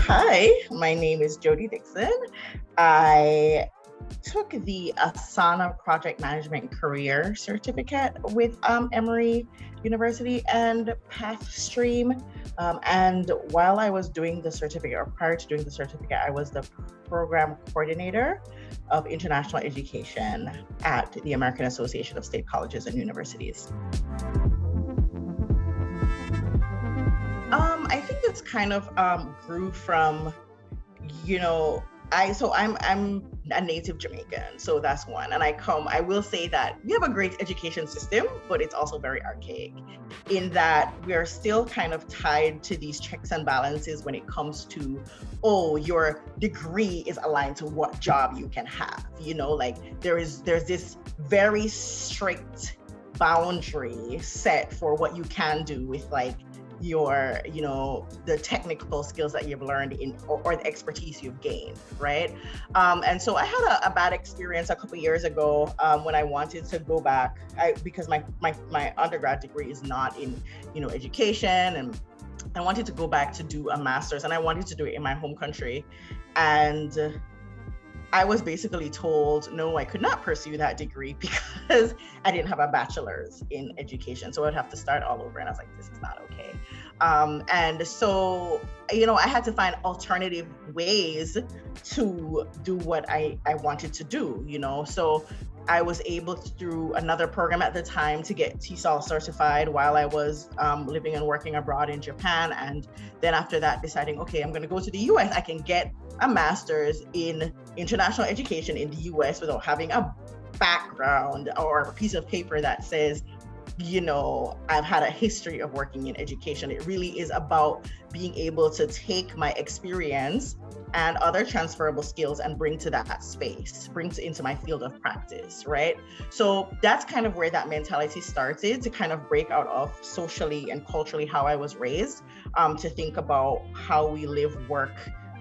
Hi, my name is Jody Dixon. I took the Asana Project Management Career Certificate with Emory University and Pathstream. And while I was doing the certificate, or prior to doing the certificate, I was the program coordinator of international education at the American Association of State Colleges and Universities. I think it's kind of grew from, I'm a native Jamaican, so that's one. And I will say that we have a great education system, but it's also very archaic in that we are still kind of tied to these checks and balances when it comes to, oh, your degree is aligned to what job you can have. There's this very strict boundary set for what you can do with your the technical skills that you've learned or the expertise you've gained, right? And so I had a bad experience a couple years ago when I wanted to go back because my undergrad degree is not in education, and I wanted to go back to do a master's, and I wanted to do it in my home country, and I was basically told, no, I could not pursue that degree because I didn't have a bachelor's in education. So I'd have to start all over. And I was like, this is not okay. And so, I had to find alternative ways to do what I wanted to do, So I was able to, through another program at the time, to get TESOL certified while I was living and working abroad in Japan. And then after that, deciding, okay, I'm going to go to the US. I can get a master's in international education in the US without having a background or a piece of paper that says, I've had a history of working in education. It really is about being able to take my experience and other transferable skills and bring to that space, into my field of practice, right? So that's kind of where that mentality started, to kind of break out of socially and culturally how I was raised, to think about how we live, work,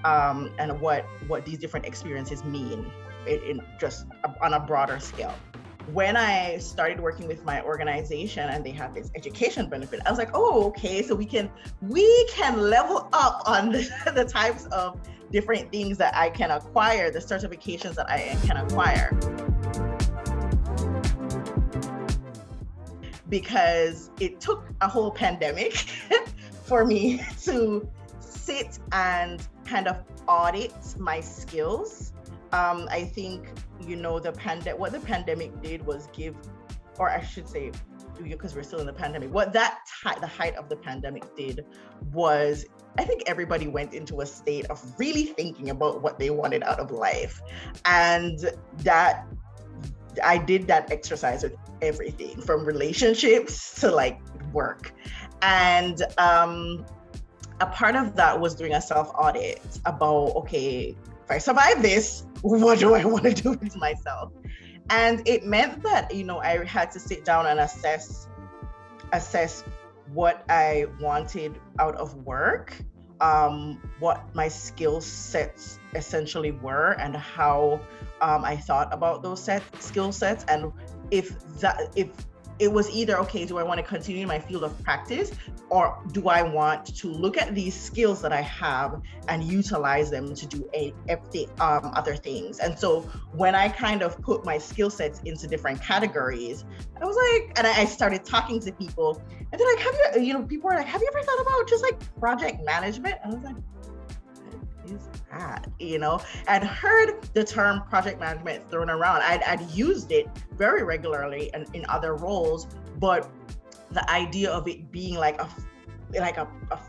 and what these different experiences mean in just on a broader scale. When I started working with my organization and they have this education benefit, I was like, oh, okay, so we can level up on the types of different things that I can acquire, the certifications that I can acquire. Because it took a whole pandemic for me to sit and kind of audit my skills. I think, what the pandemic did was give, or I should say, because we're still in the pandemic, what the height of the pandemic did was, I think everybody went into a state of really thinking about what they wanted out of life. And that I did that exercise with everything from relationships to work. And a part of that was doing a self-audit about, okay, if I survive this, what do I want to do with myself? And it meant that, I had to sit down and assess what I wanted out of work, what my skill sets essentially were, and how I thought about those skill sets, and if it was either, okay, do I want to continue in my field of practice, or do I want to look at these skills that I have and utilize them to do other things? And so when I kind of put my skill sets into different categories, I was like, and I started talking to people, and they're like, people were like, have you ever thought about just project management? And I was like, is that, I'd heard the term project management thrown around. I'd used it very regularly in other roles, but the idea of it being like a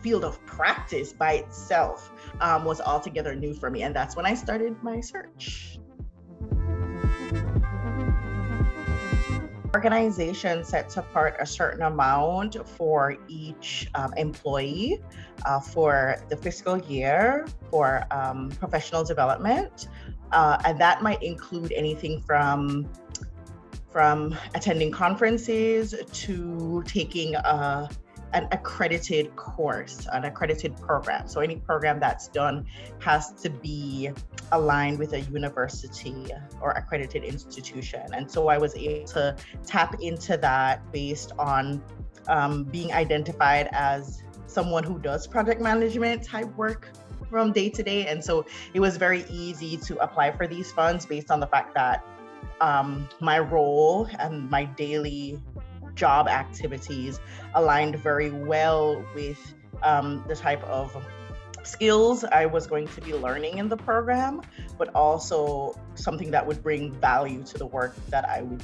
field of practice by itself was altogether new for me. And that's when I started my search. Organization sets apart a certain amount for each employee for the fiscal year for professional development, and that might include anything from attending conferences to taking an accredited course, an accredited program. So any program that's done has to be aligned with a university or accredited institution. And so I was able to tap into that based on being identified as someone who does project management type work from day to day. And so it was very easy to apply for these funds based on the fact that my role and my daily job activities aligned very well with the type of skills I was going to be learning in the program, but also something that would bring value to the work that I would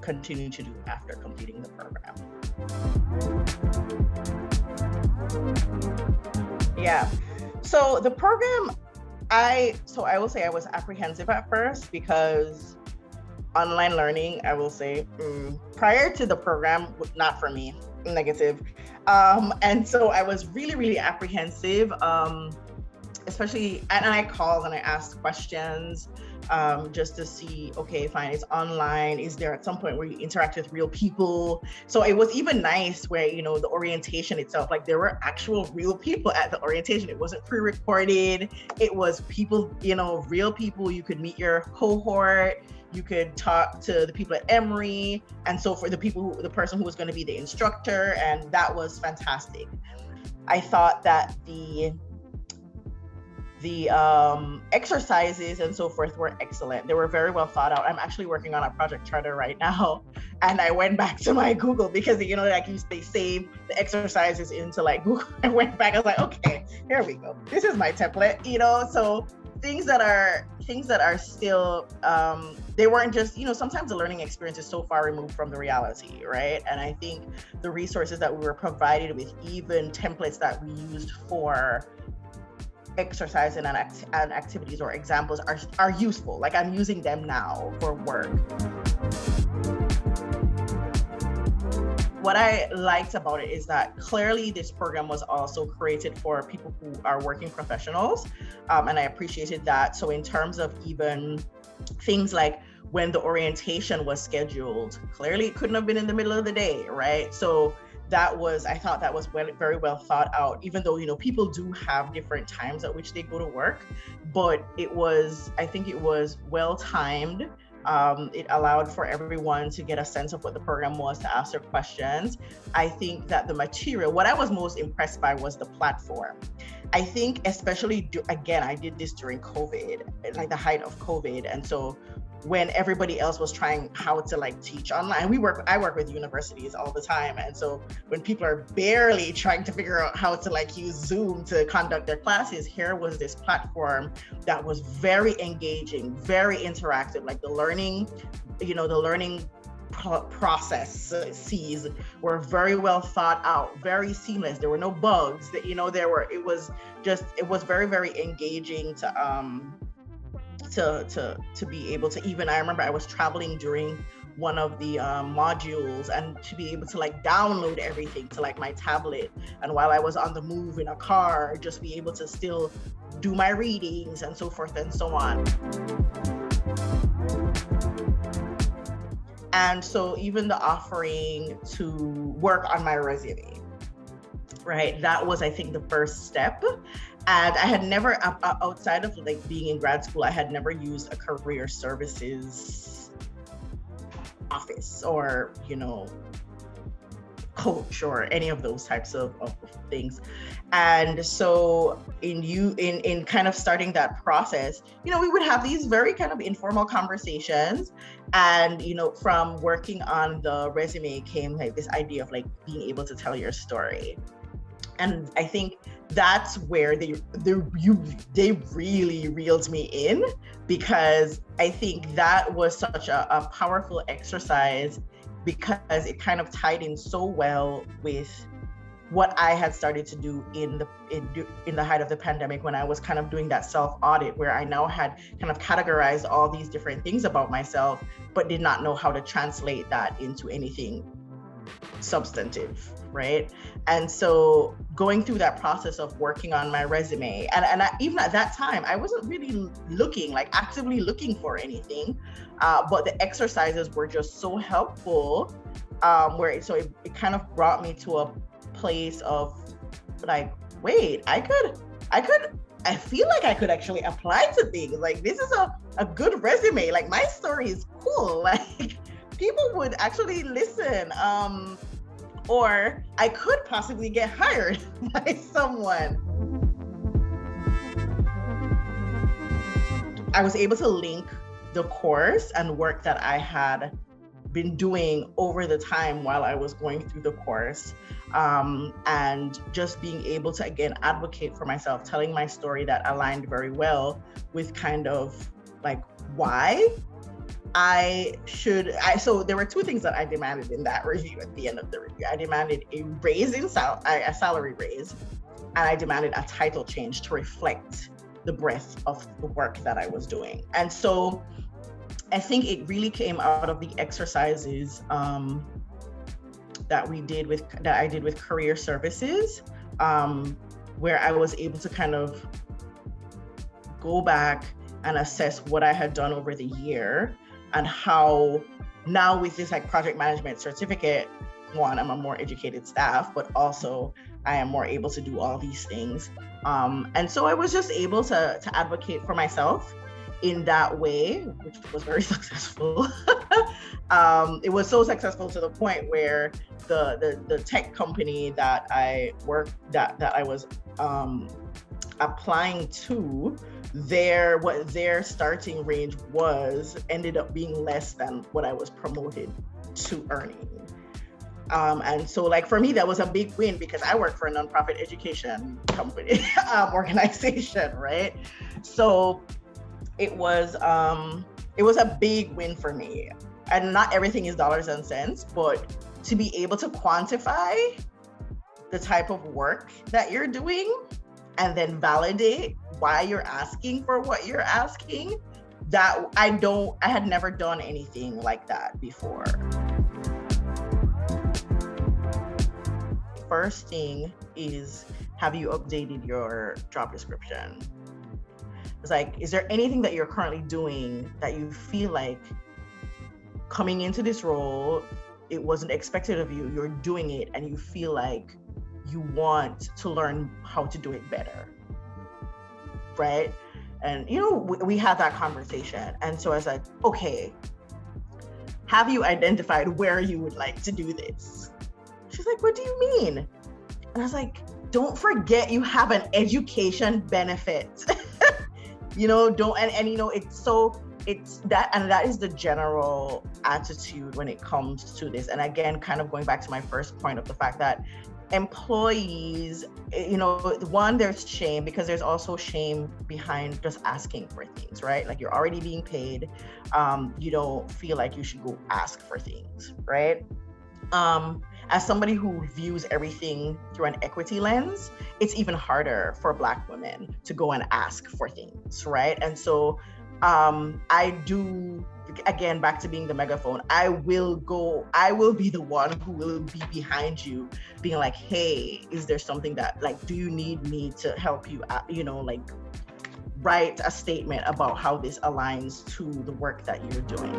continue to do after completing the program. Yeah. So the program, I will say I was apprehensive at first because online learning, I will say, prior to the program, not for me, negative. And so I was really, really apprehensive, especially, and I called and I asked questions just to see, okay, fine, it's online. Is there at some point where you interact with real people? So it was even nice where, the orientation itself, like there were actual real people at the orientation. It wasn't pre-recorded. It was people, real people. You could meet your cohort. You could talk to the people at Emory. And so for the person who was going to be the instructor, and that was fantastic. I thought that the exercises and so forth were excellent. They were very well thought out. I'm actually working on a project charter right now. And I went back to my Google because, they save the exercises into like Google. I went back, I was like, okay, here we go. This is my template, so things that are still, they weren't just, sometimes the learning experience is so far removed from the reality, right? And I think the resources that we were provided with, even templates that we used for exercise and activities or examples are useful. Like I'm using them now for work. What I liked about it is that clearly this program was also created for people who are working professionals, and I appreciated that. So in terms of even things like when the orientation was scheduled, clearly it couldn't have been in the middle of the day, right? So I thought that was very well thought out, even though, people do have different times at which they go to work, but I think it was well timed. It allowed for everyone to get a sense of what the program was, to ask their questions. I think that the material, what I was most impressed by was the platform. I think especially, again, I did this during COVID, like the height of COVID. And so when everybody else was trying how to like teach online, I work with universities all the time. And so when people are barely trying to figure out how to like use Zoom to conduct their classes, here was this platform that was very engaging, very interactive, like the learning processes were very well thought out, very seamless. There were no bugs that, it was very, very engaging to be able to even, I remember I was traveling during one of the modules and to be able to like download everything to like my tablet. And while I was on the move in a car, just be able to still do my readings and so forth and so on. And so even the offering to work on my resume, right? That was, I think, the first step. And I had never, outside of like being in grad school, I had never used a career services office or, coach or any of those types of things. And so in kind of starting that process, we would have these very kind of informal conversations. And, from working on the resume came like this idea of like being able to tell your story. And I think that's where they really reeled me in, because I think that was such a powerful exercise, because it kind of tied in so well with what I had started to do in the height of the pandemic, when I was kind of doing that self-audit, where I now had kind of categorized all these different things about myself, but did not know how to translate that into anything substantive, right? And so going through that process of working on my resume, and even at that time, I wasn't really actively looking for anything, but the exercises were just so helpful, it kind of brought me to a place of like, wait, I feel like I could actually apply to things. Like, this is a good resume. Like, my story is cool. Like, people would actually listen. Or I could possibly get hired by someone. I was able to link the course and work that I had been doing over the time while I was going through the course, and just being able to, again, advocate for myself, telling my story that aligned very well with kind of like why so there were two things that I demanded in that review. At the end of the review, I demanded a raise in a salary raise, and I demanded a title change to reflect the breadth of the work that I was doing. And so I think it really came out of the exercises that I did with career services, where I was able to kind of go back and assess what I had done over the year, and how now with this like project management certificate, one, I'm a more educated staff, but also I am more able to do all these things. And so I was just able to advocate for myself in that way, which was very successful. It was so successful to the point where the tech company that I was applying to, what their starting range ended up being less than what I was promoted to earning. And so like for me, that was a big win because I work for a nonprofit education company, organization, right? So it was a big win for me. And not everything is dollars and cents, but to be able to quantify the type of work that you're doing and then validate why you're asking for what you're asking, that I had never done anything like that before. First thing is, have you updated your job description? It's like, is there anything that you're currently doing that you feel like coming into this role, it wasn't expected of you, you're doing it, and you feel like you want to learn how to do it better, right? And we had that conversation. And so I was like, okay, have you identified where you would like to do this? She's like, what do you mean? And I was like, don't forget you have an education benefit. It's that, and that is the general attitude when it comes to this. And again, kind of going back to my first point of the fact that employees, one, there's shame, because there's also shame behind just asking for things, right? Like, you're already being paid. You don't feel like you should go ask for things, right? As somebody who views everything through an equity lens, it's even harder for Black women to go and ask for things, right? And so I do, again, back to being the megaphone, I will be the one who will be behind you, being like, hey, is there something that, like, do you need me to help you, write a statement about how this aligns to the work that you're doing?